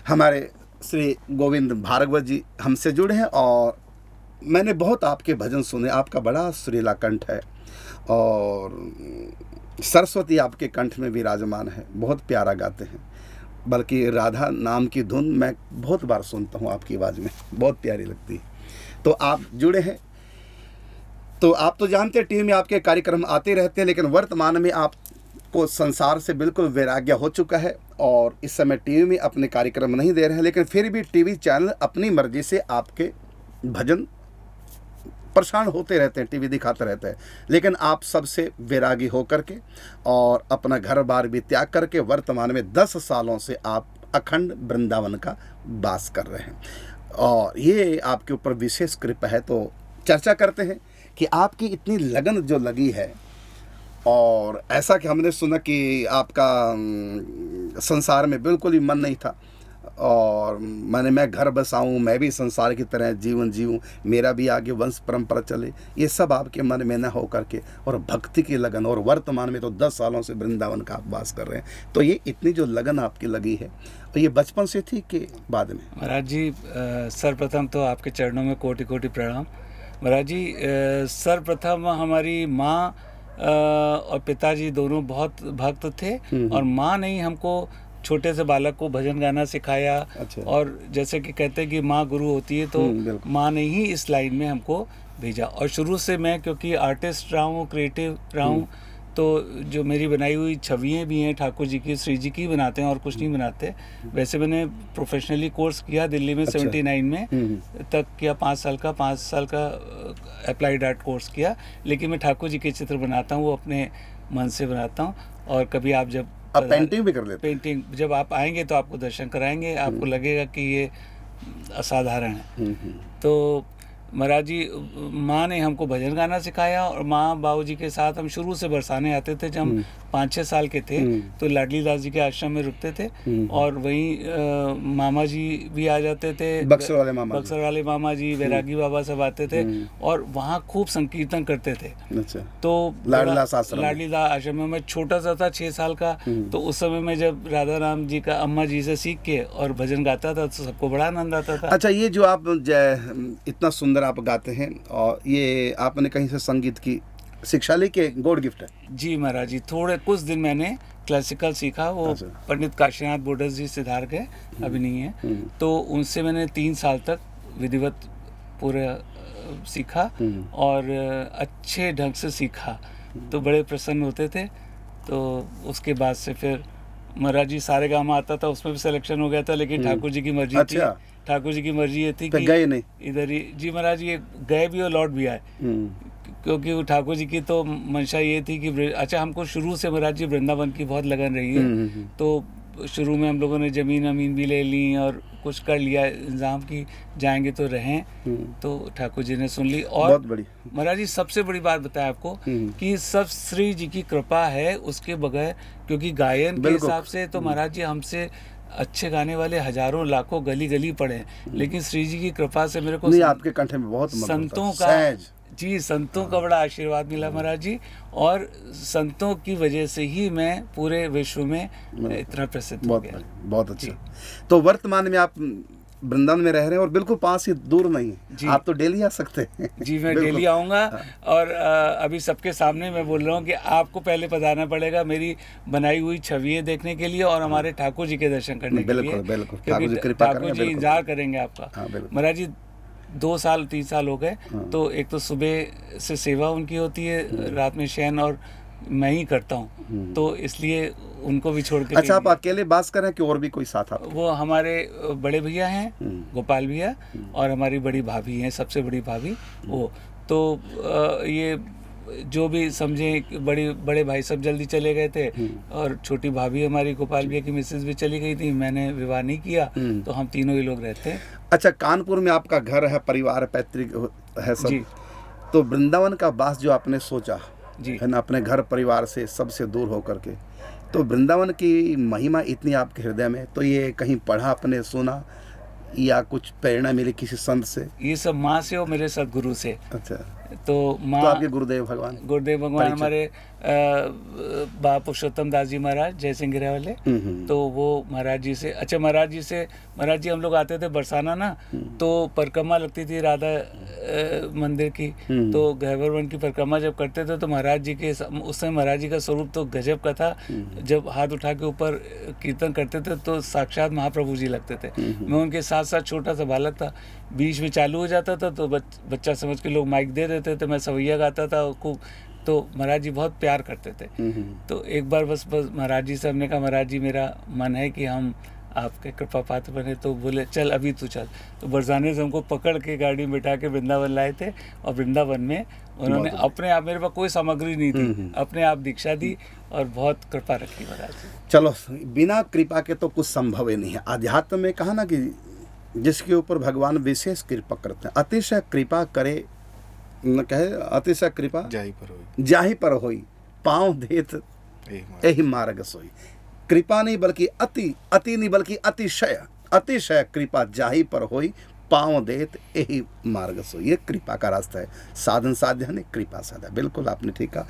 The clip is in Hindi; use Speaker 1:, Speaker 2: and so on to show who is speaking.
Speaker 1: हमारे श्री गोविंद भार्गवत जी हमसे जुड़े हैं और मैंने बहुत आपके भजन सुने। आपका बड़ा सुरीला कंठ है और सरस्वती आपके कंठ में विराजमान है, बहुत प्यारा गाते हैं। बल्कि राधा नाम की धुन मैं बहुत बार सुनता हूँ आपकी आवाज़ में, बहुत प्यारी लगती है। तो आप जुड़े हैं, तो आप तो जानते हैं टीवी में आपके कार्यक्रम आते रहते हैं, लेकिन वर्तमान में आपको संसार से बिल्कुल वैराग्य हो चुका है और इस समय टीवी में अपने कार्यक्रम नहीं दे रहे हैं। लेकिन फिर भी टीवी चैनल अपनी मर्जी से आपके भजन परेशान होते रहते हैं, टीवी दिखाते रहते हैं। लेकिन आप सबसे वैरागी होकर के और अपना घर बार भी त्याग करके वर्तमान में 10 सालों से आप अखंड वृंदावन का वास कर रहे हैं और ये आपके ऊपर विशेष कृपा है। तो चर्चा करते हैं कि आपकी इतनी लगन जो लगी है, और ऐसा कि हमने सुना कि आपका संसार में बिल्कुल ही मन नहीं था और मैं घर बसाऊं, मैं भी संसार की तरह जीवन जीऊं, मेरा भी आगे वंश परंपरा चले, ये सब आपके मन में न हो करके और भक्ति की लगन, और वर्तमान में तो 10 सालों से वृंदावन का आप वास कर रहे हैं। तो ये इतनी जो लगन आपकी लगी है, तो ये बचपन से थी कि बाद में?
Speaker 2: महाराज जी, सर्वप्रथम तो आपके चरणों में कोटि कोटि प्रणाम। महाराज जी, सर्वप्रथम हमारी माँ और पिताजी दोनों बहुत भक्त थे और माँ ने ही हमको छोटे से बालक को भजन गाना सिखाया।
Speaker 1: अच्छा।
Speaker 2: और जैसे कि कहते हैं कि माँ गुरु होती है, तो माँ ने ही इस लाइन में हमको भेजा। और शुरू से मैं, क्योंकि आर्टिस्ट रहा हूँ, क्रिएटिव रहा हूँ, तो जो मेरी बनाई हुई छवियाँ भी हैं ठाकुर जी की, श्री जी की बनाते हैं और कुछ नहीं बनाते। वैसे मैंने प्रोफेशनली कोर्स किया दिल्ली में। अच्छा। 79 में तक किया, 5 साल का अप्लाइड आर्ट कोर्स किया। लेकिन मैं ठाकुर जी के चित्र बनाता हूँ, वो अपने मन से बनाता हूँ। और कभी आप जब
Speaker 1: पेंटिंग भी कर लेते?
Speaker 2: पेंटिंग जब आप आएंगे तो आपको दर्शन कराएंगे, आपको लगेगा कि ये असाधारण है। तो महाराज जी, माँ ने हमको भजन गाना सिखाया और माँ बाबूजी के साथ हम शुरू से बरसाने आते थे। जब हम 5-6 साल के थे तो लाडली दास जी के आश्रम में रुकते थे और वहीं मामा जी भी आ जाते थे,
Speaker 1: बक्सर वाले मामा जी,
Speaker 2: वैरागी बाबा सब आते थे और वहाँ खूब संकीर्तन करते थे।
Speaker 1: अच्छा।
Speaker 2: तो
Speaker 1: लाडली दास
Speaker 2: आश्रम में मैं छोटा सा था, 6 साल का। तो उस समय में जब राधा राम जी का अम्मा जी से सीख के और भजन गाता था तो सबको बड़ा आनंद आता था।
Speaker 1: अच्छा, ये जो आप इतना सुंदर आप गाते हैं, और ये आपने कहीं से संगीत की शिक्षा ली के गॉड गिफ्ट है?
Speaker 2: जी महाराज जी, थोड़े कुछ दिन मैंने क्लासिकल सीखा। वो पंडित काशीनाथ बोडस जी सिधार गए, अभी नहीं है, तो उनसे मैंने 3 साल तक विधिवत पूरा सीखा और अच्छे ढंग से सीखा। तो बड़े प्रसन्न होते थे। तो उसके बाद से फिर महाराज जी सारेगामा आता था, उसमें भी सिलेक्शन हो गया था। लेकिन ठाकुर जी की मर्जी थी, ठाकुर जी की मर्जी ये थी कि
Speaker 1: गए नहीं
Speaker 2: इधर ही। जी महाराज, ये गए भी और लौट भी आए, क्योंकि ठाकुर जी की तो मंशा ये थी कि अच्छा, हमको शुरू से महाराज जी वृंदावन की बहुत लगन रही है। तो शुरू में हम लोगों ने ज़मीन भी ले ली और कुछ कर लिया इंतजाम की जाएंगे तो रहें। तो ठाकुर जी ने सुन ली। और महाराज जी, सबसे बड़ी बात बताया आपको कि सब श्री जी की कृपा है, उसके बगैर, क्योंकि गायन के हिसाब से तो महाराज जी हमसे अच्छे गाने वाले हजारों लाखों गली गली पड़े, लेकिन श्री जी की कृपा से मेरे को
Speaker 1: आपके कंठ में बहुत
Speaker 2: संतों का, जी संतों का बड़ा आशीर्वाद मिला महाराज जी। और संतों की वजह से ही मैं पूरे विश्व में इतना प्रसिद्ध हो गया।
Speaker 1: बहुत अच्छा। तो वर्तमान में आप वृंदावन में रह रहे हैं और बिल्कुल पास ही, दूर नहीं है, आप तो डेली आ सकते हैं।
Speaker 2: जी, मैं डेली आऊँगा। और अभी सबके सामने मैं बोल रहा हूँ कि आपको पहले पधारना पड़ेगा मेरी बनाई हुई छवियाँ देखने के लिए और हमारे ठाकुर जी के दर्शन करने के लिए।
Speaker 1: बिल्कुल,
Speaker 2: ठाकुर जी इंतजार करेंगे आपका। महाराज जी 2-3 साल हो गए। तो एक तो सुबह से सेवा उनकी होती है, रात में शयन और मैं ही करता हूँ, तो इसलिए उनको भी छोड़ के।
Speaker 1: अच्छा, आप अकेले बात कर रहे हैं कि और भी कोई साथ? आप
Speaker 2: वो हमारे बड़े भैया हैं, गोपाल भैया, और हमारी बड़ी भाभी हैं, सबसे बड़ी भाभी वो। तो ये जो भी समझे, बड़े भाई सब जल्दी चले गए थे और छोटी भाभी हमारी गोपाल भैया की मिसेज भी चली गई थी, मैंने विवाह नहीं किया, तो हम तीनों ही लोग रहते हैं।
Speaker 1: अच्छा, कानपुर में आपका घर है, परिवार पैतृक है सब जी। तो वृंदावन का वास जो आपने सोचा जी, है ना, अपने घर परिवार से सबसे दूर होकर के, तो वृंदावन की महिमा इतनी आपके हृदय में, तो ये कहीं पढ़ा, आपने सुना या कुछ प्रेरणा मिली किसी संत से?
Speaker 2: ये सब माँ से और मेरे सदगुरु से।
Speaker 1: अच्छा।
Speaker 2: तो माँ
Speaker 1: तो आपके गुरुदेव भगवान
Speaker 2: गुरुदेव भगवान हमारे बाबा पुरुषोत्तम दास जी महाराज जय सिंह गिरा वाले, तो वो महाराज जी से, अच्छा महाराज जी हम लोग आते थे बरसाना ना, तो परिक्रमा लगती थी राधा मंदिर की, तो गहवर वन की परिक्रमा जब करते थे तो महाराज जी के उस समय महाराज जी का स्वरूप तो गजब का था। जब हाथ उठा के ऊपर कीर्तन करते थे तो साक्षात महाप्रभु जी लगते थे। मैं उनके साथ साथ छोटा सा बालक था, बीच में चालू हो जाता था तो बच्चा समझ के लोग माइक दे देते थे, मैं सवैया गाता था खूब, तो महाराज जी बहुत प्यार करते थे। तो एक बार बस महाराज जी से हमने कहा महाराज जी मेरा मन है कि हम आपके कृपा पात्र बने, तो बोले चल अभी तू चल। तो बरसाने से हमको पकड़ के गाड़ी में बिठा के वृंदावन लाए थे, और वृंदावन में उन्होंने अपने आप, मेरे पास कोई सामग्री नहीं थी, अपने आप दीक्षा दी और बहुत कृपा रखी महाराज जी।
Speaker 1: चलो, बिना कृपा के तो कुछ संभव ही नहीं है। अध्यात्म में कहा ना कि जिसके ऊपर भगवान विशेष कृपा करते हैं, अतिशय कृपा करे न कहे, अतिशय कृपा जाहि पर होई, पाँव देत एहि मार्ग सोई। कृपा नहीं बल्कि अति नहीं बल्कि अतिशय कृपा जाहि पर होई, पाँव देत यही मार्ग सोई। ये कृपा का रास्ता है, साधन साध्य नहीं, कृपा साध्य। बिल्कुल आपने ठीक कहा।